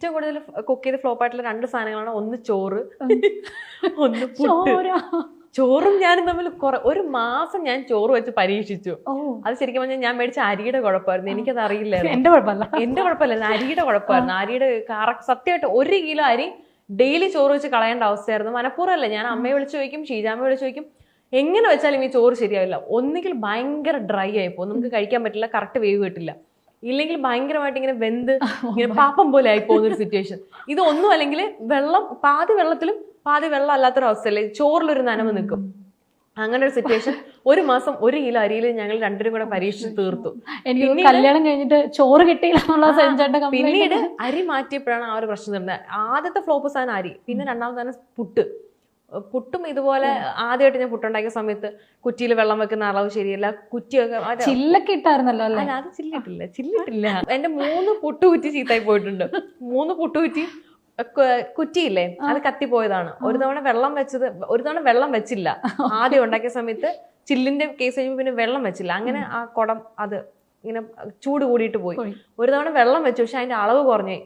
ഏറ്റവും കൂടുതൽ കുക്ക് ചെയ്ത് ഫ്ലോപ്പ് ആയിട്ടുള്ള 2 സാധനങ്ങളാണ്. ഒന്ന് ചോറ്, ഒന്ന് പുട്ട്. ചോറും ഞാനും തമ്മിൽ ഒരു മാസം ഞാൻ ചോറ് വെച്ച് പരീക്ഷിച്ചു. അത് ശരിക്കും പറഞ്ഞാൽ ഞാൻ മേടിച്ച അരിയുടെ കുഴപ്പമായിരുന്നു. എനിക്കത് അറിയില്ലായിരുന്നു. എന്റെ കുഴപ്പമല്ല, അരിയുടെ കുഴപ്പമായിരുന്നു. അരിയുടെ സത്യമായിട്ട് 1 കിലോ അരി ഡെയിലി ചോറ് വെച്ച് കളയേണ്ട അവസ്ഥയായിരുന്നു. മനഃപൂർവ്വമല്ല, ഞാൻ അമ്മയെ വിളിച്ചു ചോദിക്കും, ഷീജാമ്മയെ വിളിച്ചു ചോദിക്കും, എങ്ങനെ വെച്ചാലും ഈ ചോറ് ശരിയാവില്ല. ഒന്നുകിൽ ഭയങ്കര ഡ്രൈ ആയിപ്പോ, നമുക്ക് കഴിക്കാൻ പറ്റില്ല, കറക്റ്റ് വേവ് കിട്ടില്ല. ഇല്ലെങ്കിൽ ഭയങ്കരമായിട്ട് ഇങ്ങനെ വെന്ത് ഇങ്ങനെ പാപ്പം പോലെ ആയി പോകുന്നൊരു സിറ്റുവേഷൻ. ഇതൊന്നും അല്ലെങ്കിൽ വെള്ളം പാതി വെള്ളത്തിലും പാതി വെള്ളം അല്ലാത്തൊരവസ്ഥയല്ലേ, ചോറിലൊരു നനവ് നിൽക്കും. അങ്ങനെ ഒരു സിറ്റുവേഷൻ. 1 മാസം 1 കിലോ അരിയിൽ ഞങ്ങൾ 2 കൂടെ പരീക്ഷിച്ച് തീർത്തു. എനിക്ക് കല്യാണം കഴിഞ്ഞിട്ട് ചോറ് കിട്ടിയില്ല. പിന്നീട് അരി മാറ്റിയപ്പോഴാണ് ആ ഒരു പ്രശ്നം വരുന്നത്. ആദ്യത്തെ ഫ്ലോപ്പ് സാധനം അരി, പിന്നെ 2ാമത്തെ സാധനം പുട്ട്. പുട്ടും ഇതുപോലെ ആദ്യമായിട്ട് ഞാൻ പുട്ടുണ്ടാക്കിയ സമയത്ത് കുറ്റിയിൽ വെള്ളം വെക്കുന്ന അളവ് ശരിയല്ല. കുറ്റിയൊക്കെ ചില്ലൊക്കെ ഇട്ടായിരുന്നല്ലോ. അല്ല, അത് ചില്ലിട്ടില്ല. എന്റെ 3 പുട്ടുകുറ്റി ചീത്തായി പോയിട്ടുണ്ട്. 3 പുട്ടുകുറ്റി കുറ്റിയില്ലേ, അത് കത്തിപ്പോയതാണ്. ഒരു തവണ വെള്ളം വെച്ചില്ല. ആദ്യം ഉണ്ടാക്കിയ സമയത്ത് ചില്ലിന്റെ കേസ് കഴിയുമ്പോൾ പിന്നെ വെള്ളം വെച്ചില്ല. അങ്ങനെ ആ കുടം അത് ഇങ്ങനെ ചൂട് കൂടിയിട്ട് പോയി. ഒരു തവണ വെള്ളം വെച്ചു, പക്ഷെ അതിന്റെ അളവ് കുറഞ്ഞു.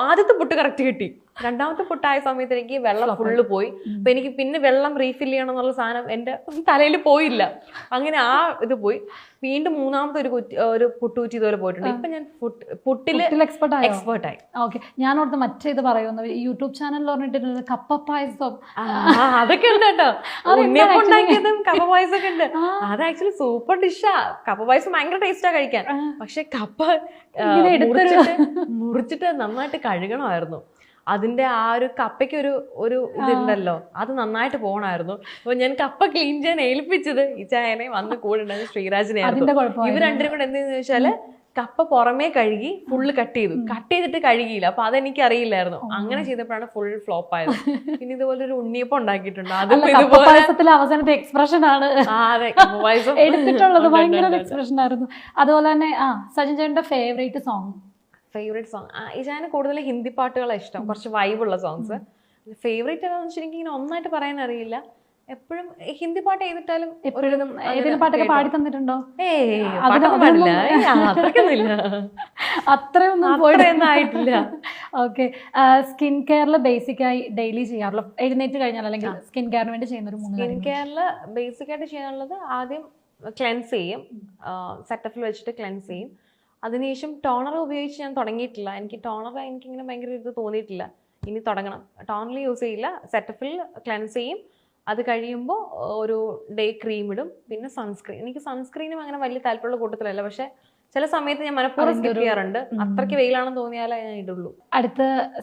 ആദ്യത്തെ പുട്ട് കറക്റ്റ് കിട്ടി. 2ാമത്തെ പുട്ടായ സമയത്ത് എനിക്ക് വെള്ളം ഫുള്ള് പോയി. അപ്പൊ എനിക്ക് പിന്നെ വെള്ളം റീഫിൽ ചെയ്യണം എന്നുള്ള സാധനം എന്റെ തലയിൽ പോയില്ല. അങ്ങനെ ആ ഇത് പോയി. വീണ്ടും 3ാമത്തെ ഒരു പുട്ടുകുറ്റി ഇതുപോലെ പോയിട്ടുണ്ട്. ഇപ്പൊ ഞാൻ പുട്ടിൽ എക്സ്പേർട്ടായി. ഓക്കെ, ഞാൻ ഓർത്ത് മറ്റേ ഇത് പറയുന്നത് യൂട്യൂബ് ചാനലിൽ പറഞ്ഞിട്ടുണ്ട് കപ്പ പായസം. അതൊക്കെ ഉണ്ട് കേട്ടോ. ഉണ്ണിയപ്പം ഉണ്ടാക്കിയതും കപ്പ പായസം ഒക്കെ ഉണ്ട്. അത് ആക്ച്വലി സൂപ്പർ ഡിഷാ. കപ്പ പായസം ഭയങ്കര ടേസ്റ്റാ കഴിക്കാൻ. പക്ഷെ കപ്പ മുറിച്ചിട്ട് നന്നായിട്ട് കഴുകണമായിരുന്നു. അതിന്റെ ആ ഒരു കപ്പയ്ക്ക് ഒരു ഇതുണ്ടല്ലോ, അത് നന്നായിട്ട് പോകണമായിരുന്നു. അപ്പൊ ഞാൻ കപ്പ ക്ലീൻ ചെയ്യാൻ ഏൽപ്പിച്ചത് ഈ ചായനെ വന്ന് കൂടെ ഉണ്ടായിരുന്ന ശ്രീരാജിനെ ആയിരുന്നു. ഇവർ 2 കൂടെ എന്തെന്ന് ചോദിച്ചാല് കപ്പ പുറമേ കഴുകി ഫുള്ള് കട്ട് ചെയ്തിട്ട് കഴുകിയില്ല. അപ്പൊ അതെനിക്ക് അറിയില്ലായിരുന്നു. അങ്ങനെ ചെയ്തപ്പോഴാണ് ഫുൾ ഫ്ലോപ്പ് ആയത്. പിന്നെ ഇതുപോലെ ഒരു ഉണ്ണിയപ്പം ഉണ്ടാക്കിയിട്ടുണ്ട്. അതും ഇതുപോലെ അവസാനത്തെ എക്സ്പ്രഷൻ ആണ് എടുത്തിട്ടുള്ളത്. ഭയങ്കര എക്സ്പ്രഷൻ ആയിരുന്നു. അതുപോലെ തന്നെ സജിൻ ചേട്ടന്റെ ഫേവറേറ്റ് സോങ് ഈ ചാനൽ കൂടുതൽ ഹിന്ദി പാട്ടുകളാണ് ഇഷ്ടം, കുറച്ച് വൈബുള്ള സോങ്സ്. ഫേവറേറ്റ് ഏതാണെന്ന് വെച്ചാൽ എനിക്ക് ഇങ്ങനെ ഒന്നായിട്ട് പറയാൻ അറിയില്ല. എപ്പോഴും ഹിന്ദി പാട്ട് ചെയ്തിട്ടാലും ഏതെങ്കിലും പാട്ടൊക്കെ പാടി തന്നിട്ടുണ്ടോ? അത്രയൊന്നും ആയിട്ടില്ല. ഓക്കെ, സ്കിൻ കെയറിൽ ബേസിക്കായി ഡെയിലി ചെയ്യാറുള്ള, എഴുന്നേറ്റ് കഴിഞ്ഞാൽ അല്ലെങ്കിൽ സ്കിൻ കെയറിന് വേണ്ടി ചെയ്യുന്ന ഒരു 3 സ്കിൻ കെയറിൽ ബേസിക് ആയിട്ട് ചെയ്യാനുള്ളത്, ആദ്യം ക്ലെൻസ് ചെയ്യും, സെറ്റഫിൽ വെച്ചിട്ട് ക്ലെൻസ് ചെയ്യും. അതിനുശേഷം ടോണർ ഉപയോഗിച്ച് ഞാൻ തുടങ്ങിയിട്ടില്ല. എനിക്കിങ്ങനെ ഭയങ്കര ഇത് തോന്നിയിട്ടില്ല. ഇനി തുടങ്ങണം. ടോണർ യൂസ് ചെയ്യില്ല, സെറ്റഫിൽ ക്ലെൻസ് ചെയ്യും. അത് കഴിയുമ്പോൾ ഒരു ഡേ ക്രീം ഇടും, പിന്നെ സൺസ്ക്രീൻ. എനിക്ക് സൺസ്ക്രീനും അങ്ങനെ വലിയ താല്പര്യമുള്ള കൂട്ടത്തിലല്ല, പക്ഷെ ചില സമയത്ത് ഞാൻ മനഃപൂർവ്വം സ്കിപ്പ് ചെയ്യാറുണ്ട്. അത്രയ്ക്ക് വെയിലാണെന്ന് തോന്നിയാലേ ഞാൻ ഇടുള്ളൂ. അടുത്ത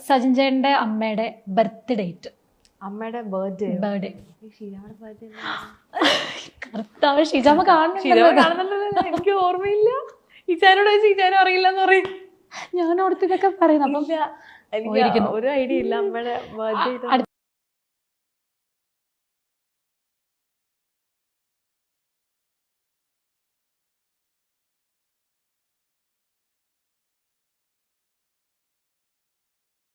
സജിൻ ചേട്ടന്റെ അമ്മയുടെ ബർത്ത് ഡേറ്റ്. അമ്മയുടെ ബർത്ത്ഡേ ഷീജാമ്മ കാണുന്നുണ്ടല്ലോ. എനിക്ക് ഓർമ്മയില്ല. ഈ ചാനോട് ചോദിച്ചാൽ ഈ ചാനോ അറിയില്ല എന്ന് പറയും. ഞാൻ ഓർത്ത് ഇതൊക്കെ പറയുന്നു. ഒരു ഐഡിയ ഇല്ല അമ്മയുടെ ബർത്ത്ഡേ.